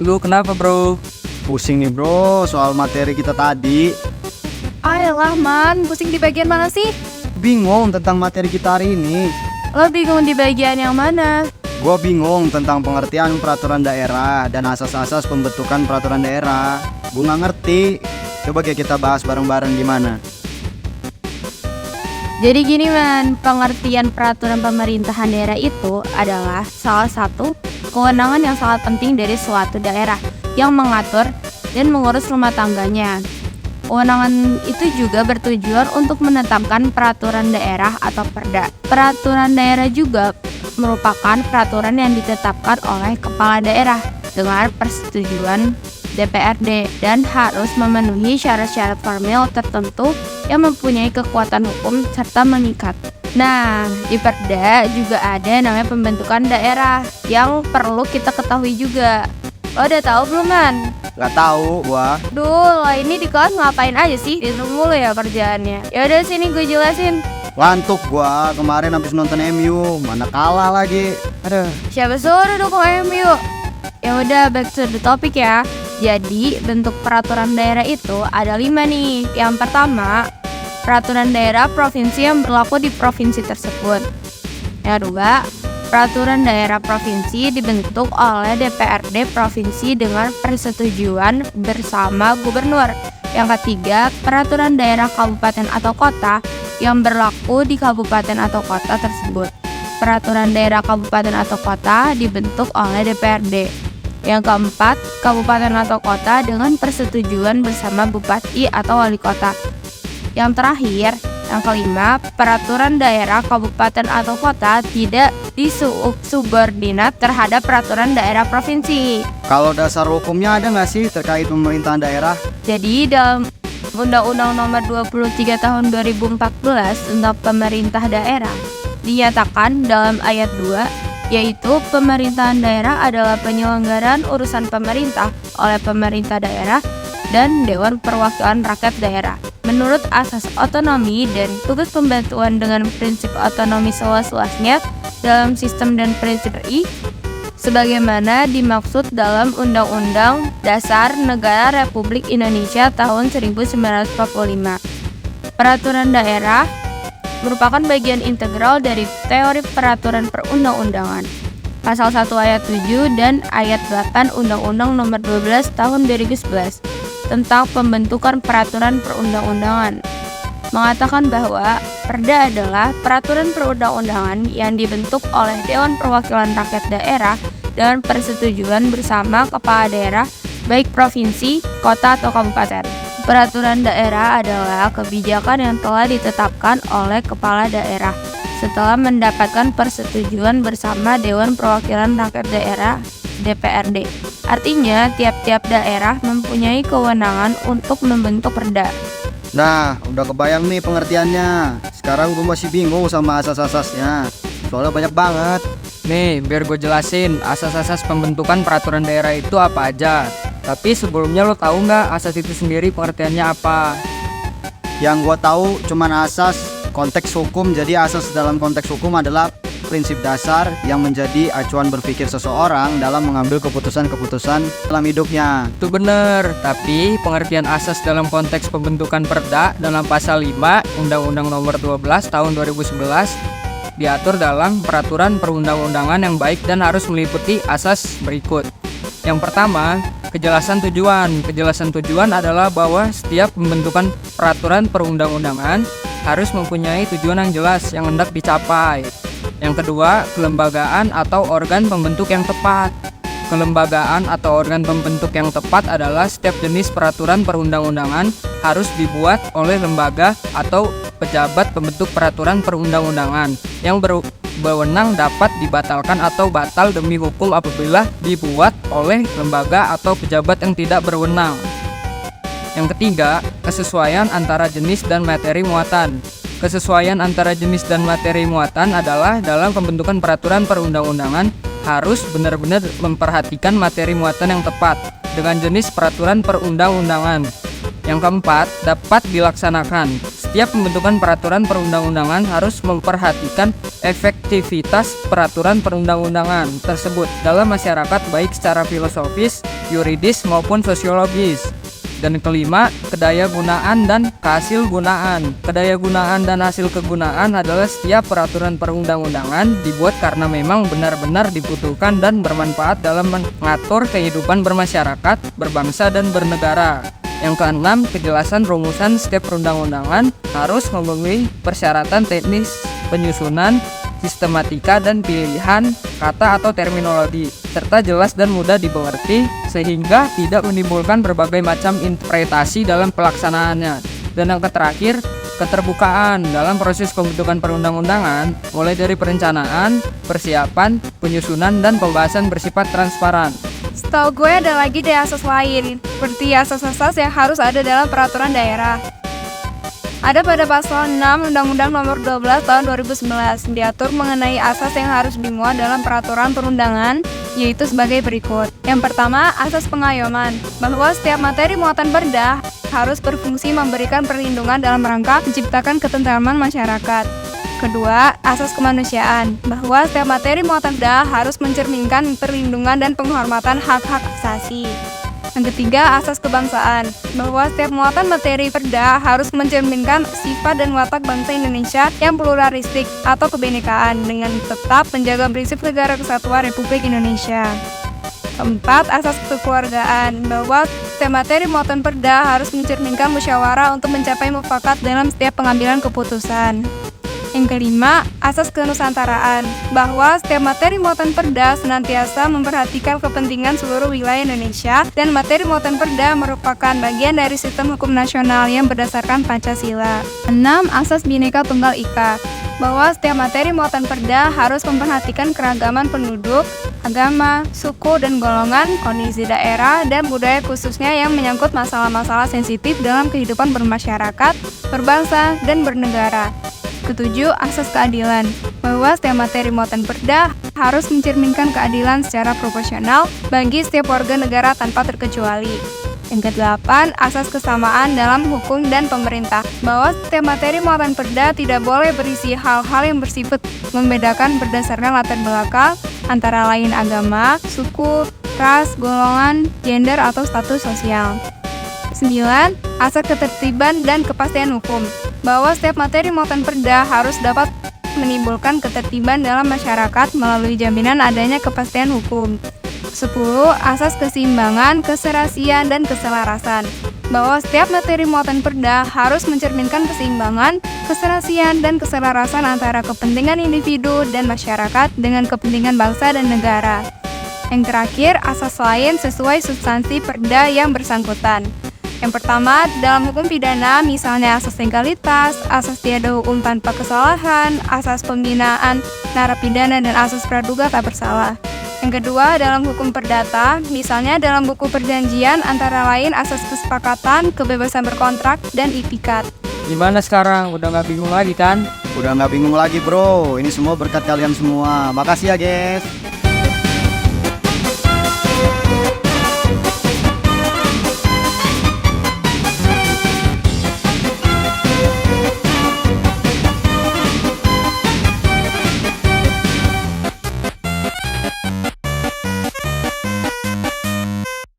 Lu kenapa bro? Pusing nih bro, soal materi kita tadi. Ayolah man, pusing di bagian mana sih? Bingung tentang materi kita hari ini. Lo bingung di bagian yang mana? Gua bingung tentang pengertian peraturan daerah dan asas-asas pembentukan peraturan daerah. Gua nggak ngerti. Coba kayak kita bahas bareng-bareng gimana. Jadi gini man, pengertian peraturan pemerintahan daerah itu adalah salah satu kewenangan yang sangat penting dari suatu daerah yang mengatur dan mengurus rumah tangganya. Kewenangan itu juga bertujuan untuk menetapkan peraturan daerah atau perda. Peraturan daerah juga merupakan peraturan yang ditetapkan oleh kepala daerah dengan persetujuan DPRD dan harus memenuhi syarat-syarat formil tertentu yang mempunyai kekuatan hukum serta mengikat. Nah, di perda juga ada namanya pembentukan daerah yang perlu kita ketahui juga. Lo udah tahu belum man? Gak tahu gua. Duh, lo ini di kelas ngapain aja sih? Di rumah mulu ya kerjaannya. Yaudah sini gue jelasin. Ngantuk gua, kemarin habis nonton MU, mana kalah lagi. Aduh. Siapa suruh dukung MU? Ya udah, back to the topic ya. Jadi bentuk peraturan daerah itu ada 5 nih. Yang pertama, peraturan daerah provinsi yang berlaku di provinsi tersebut. Yang kedua, peraturan daerah provinsi dibentuk oleh DPRD provinsi dengan persetujuan bersama gubernur. Yang ketiga, peraturan daerah kabupaten atau kota yang berlaku di kabupaten atau kota tersebut. Peraturan daerah kabupaten atau kota dibentuk oleh DPRD. Yang keempat, kabupaten atau kota dengan persetujuan bersama bupati atau wali kota. Yang terakhir, yang kelima, peraturan daerah kabupaten atau kota tidak disubordinat terhadap peraturan daerah provinsi. Kalau dasar hukumnya ada nggak sih terkait pemerintahan daerah? Jadi dalam Undang-Undang Nomor 23 Tahun 2014 tentang pemerintah daerah dinyatakan dalam ayat 2, yaitu pemerintahan daerah adalah penyelenggaraan urusan pemerintah oleh pemerintah daerah dan Dewan Perwakilan Rakyat Daerah menurut asas otonomi dan tugas pembantuan dengan prinsip otonomi seluas-luasnya dalam sistem dan prinsip I sebagaimana dimaksud dalam Undang-Undang Dasar Negara Republik Indonesia tahun 1945. Peraturan daerah merupakan bagian integral dari teori peraturan perundang-undangan. Pasal 1 ayat 7 dan ayat 8 Undang-Undang Nomor 12 Tahun 2011 tentang pembentukan peraturan perundang-undangan mengatakan bahwa perda adalah peraturan perundang-undangan yang dibentuk oleh Dewan Perwakilan Rakyat Daerah dengan persetujuan bersama kepala daerah baik provinsi, kota atau kabupaten. Peraturan daerah adalah kebijakan yang telah ditetapkan oleh kepala daerah setelah mendapatkan persetujuan bersama Dewan Perwakilan Rakyat Daerah DPRD. Artinya, tiap-tiap daerah mempunyai kewenangan untuk membentuk perda. Nah, udah kebayang nih pengertiannya. Sekarang gue masih bingung sama asas-asasnya. Soalnya banyak banget. Nih, biar gue jelasin asas-asas pembentukan peraturan daerah itu apa aja. Tapi sebelumnya lo tahu nggak asas itu sendiri pengertiannya apa? Yang gue tahu cuman asas konteks hukum. Jadi asas dalam konteks hukum adalah prinsip dasar yang menjadi acuan berpikir seseorang dalam mengambil keputusan-keputusan dalam hidupnya. Itu bener, tapi pengertian asas dalam konteks pembentukan perda dalam pasal 5 Undang-Undang Nomor 12 Tahun 2011 diatur dalam peraturan perundang-undangan yang baik dan harus meliputi asas berikut. Yang pertama, kejelasan tujuan. Kejelasan tujuan adalah bahwa setiap pembentukan peraturan perundang-undangan harus mempunyai tujuan yang jelas yang hendak dicapai. Yang kedua, kelembagaan atau organ pembentuk yang tepat. Kelembagaan atau organ pembentuk yang tepat adalah setiap jenis peraturan perundang-undangan harus dibuat oleh lembaga atau pejabat pembentuk peraturan perundang-undangan yang berwenang dapat dibatalkan atau batal demi hukum apabila dibuat oleh lembaga atau pejabat yang tidak berwenang. Yang ketiga, kesesuaian antara jenis dan materi muatan. Kesesuaian antara jenis dan materi muatan adalah dalam pembentukan peraturan perundang-undangan harus benar-benar memperhatikan materi muatan yang tepat dengan jenis peraturan perundang-undangan. Yang keempat, dapat dilaksanakan. Setiap pembentukan peraturan perundang-undangan harus memperhatikan efektivitas peraturan perundang-undangan tersebut dalam masyarakat baik secara filosofis, yuridis maupun sosiologis. Dan kelima, kedayagunaan dan kehasilgunaan. Kedayagunaan dan hasil kegunaan adalah setiap peraturan perundang-undangan dibuat karena memang benar-benar dibutuhkan dan bermanfaat dalam mengatur kehidupan bermasyarakat, berbangsa, dan bernegara. Yang keenam, kejelasan rumusan setiap perundang-undangan harus memenuhi persyaratan teknis penyusunan, sistematika, dan pilihan kata atau terminologi, serta jelas dan mudah dimengerti sehingga tidak menimbulkan berbagai macam interpretasi dalam pelaksanaannya. Dan yang terakhir, keterbukaan dalam proses pembentukan perundang-undangan, mulai dari perencanaan, persiapan, penyusunan, dan pembahasan bersifat transparan. Setahu gue ada lagi deh asas lain, seperti asas-asas yang harus ada dalam peraturan daerah. Ada pada pasal 6 Undang-Undang Nomor 12 Tahun 2011 diatur mengenai asas yang harus dimuat dalam peraturan perundangan, yaitu sebagai berikut. Yang pertama, asas pengayoman, bahwa setiap materi muatan perda harus berfungsi memberikan perlindungan dalam rangka menciptakan ketentraman masyarakat. Kedua, asas kemanusiaan, bahwa setiap materi muatan perda harus mencerminkan perlindungan dan penghormatan hak-hak asasi. Yang ketiga, asas kebangsaan, bahwa setiap muatan materi perda harus mencerminkan sifat dan watak bangsa Indonesia yang pluralistik atau kebinekaan dengan tetap menjaga prinsip negara kesatuan Republik Indonesia. Keempat, asas kekeluargaan, bahwa setiap materi muatan perda harus mencerminkan musyawarah untuk mencapai mufakat dalam setiap pengambilan keputusan. Yang kelima, asas kenusantaraan, bahwa setiap materi muatan perda senantiasa memperhatikan kepentingan seluruh wilayah Indonesia dan materi muatan perda merupakan bagian dari sistem hukum nasional yang berdasarkan Pancasila. 6. Asas Bhinneka Tunggal Ika, bahwa setiap materi muatan perda harus memperhatikan keragaman penduduk, agama, suku dan golongan, kondisi daerah, dan budaya khususnya yang menyangkut masalah-masalah sensitif dalam kehidupan bermasyarakat, berbangsa, dan bernegara. Ketujuh, asas keadilan, bahwa setiap materi muatan perda harus mencerminkan keadilan secara proporsional bagi setiap warga negara tanpa terkecuali. Yang kedelapan, asas kesamaan dalam hukum dan pemerintah, bahwa setiap materi muatan perda tidak boleh berisi hal-hal yang bersifat membedakan berdasarkan latar belakang, antara lain agama, suku, ras, golongan, gender, atau status sosial. 9. Asas ketertiban dan kepastian hukum, bahwa setiap materi muatan perda harus dapat menimbulkan ketertiban dalam masyarakat melalui jaminan adanya kepastian hukum. 10. Asas keseimbangan, keserasian, dan keselarasan, bahwa setiap materi muatan perda harus mencerminkan keseimbangan, keserasian, dan keselarasan antara kepentingan individu dan masyarakat dengan kepentingan bangsa dan negara. Yang terakhir, asas lain sesuai substansi perda yang bersangkutan. Yang pertama, dalam hukum pidana, misalnya asas legalitas, asas tiada hukum tanpa kesalahan, asas pembinaan narapidana, dan asas praduga tak bersalah. Yang kedua, dalam hukum perdata, misalnya dalam buku perjanjian, antara lain asas kesepakatan, kebebasan berkontrak, dan itikat. Gimana sekarang? Udah nggak bingung lagi kan? Udah nggak bingung lagi bro, ini semua berkat kalian semua. Makasih ya guys.